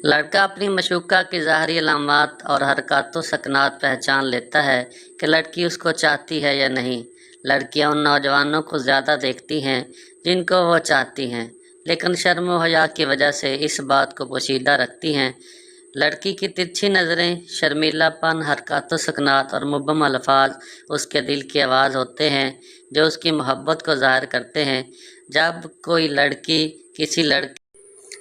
लड़का अपनी मशूक़ा की ज़ाहरी अलामात और हरकतों सकनात पहचान लेता है कि लड़की उसको चाहती है या नहीं। लड़कियां उन नौजवानों को ज़्यादा देखती हैं जिनको वो चाहती हैं, लेकिन शर्म व हया की वजह से इस बात को पोशीदा रखती हैं। लड़की की तिरछी नज़रें, शर्मीलापन, हरकतों सकनात और मुबहम अल्फाज उसके दिल की आवाज़ होते हैं जो उसकी मोहब्बत को ज़ाहिर करते हैं। जब कोई लड़की किसी लड़के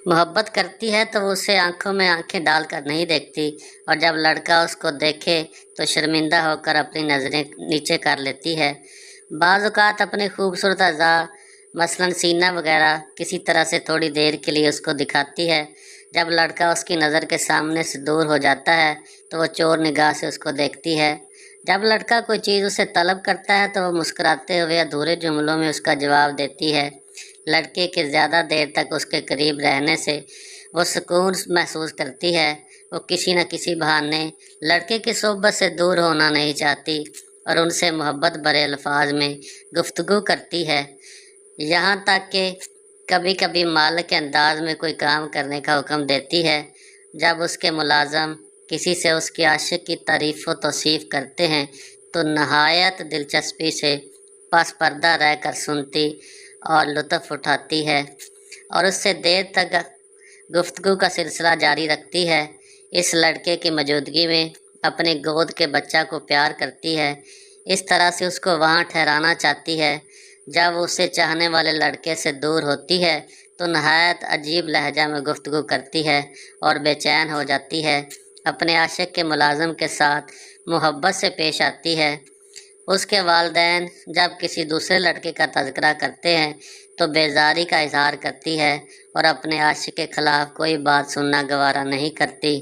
मोहब्बत करती है तो वो उसे आंखों में आंखें डालकर नहीं देखती, और जब लड़का उसको देखे तो शर्मिंदा होकर अपनी नज़रें नीचे कर लेती है। बाज़ औक़ात अपनी खूबसूरत अज़ा, मसलन सीना वगैरह, किसी तरह से थोड़ी देर के लिए उसको दिखाती है। जब लड़का उसकी नज़र के सामने से दूर हो जाता है तो वो चोर निगाह से उसको देखती है। जब लड़का कोई चीज़ उसे तलब करता है तो वो मुस्कुराते हुए अधूरे जुमलों में उसका जवाब देती है। लड़के के ज़्यादा देर तक उसके करीब रहने से वो सुकून महसूस करती है। वो किसी न किसी बहाने लड़के की सोहबत से दूर होना नहीं चाहती और उनसे मोहब्बत भरे अल्फाज में गुफ्तगू करती है, यहाँ तक कि कभी कभी मालिक के अंदाज में कोई काम करने का हुक्म देती है। जब उसके मुलाजम किसी से उसकी आशिक की तारीफ़ व तौसीफ़ करते हैं तो नहायत दिलचस्पी से पस पर्दा रहकर सुनती और लुत्फ़ उठाती है और उससे देर तक गुफ्तगू का सिलसिला जारी रखती है। इस लड़के की मौजूदगी में अपने गोद के बच्चा को प्यार करती है, इस तरह से उसको वहाँ ठहराना चाहती है। जब वो उसे चाहने वाले लड़के से दूर होती है तो नहायत अजीब लहजा में गुफ्तगू करती है और बेचैन हो जाती है। अपने आशिक के मुलाजिम के साथ मोहब्बत से पेश आती है। उसके वालिदैन जब किसी दूसरे लड़के का तज़किरा करते हैं तो बेजारी का इजहार करती है और अपने आशिक के ख़िलाफ़ कोई बात सुनना गवारा नहीं करती।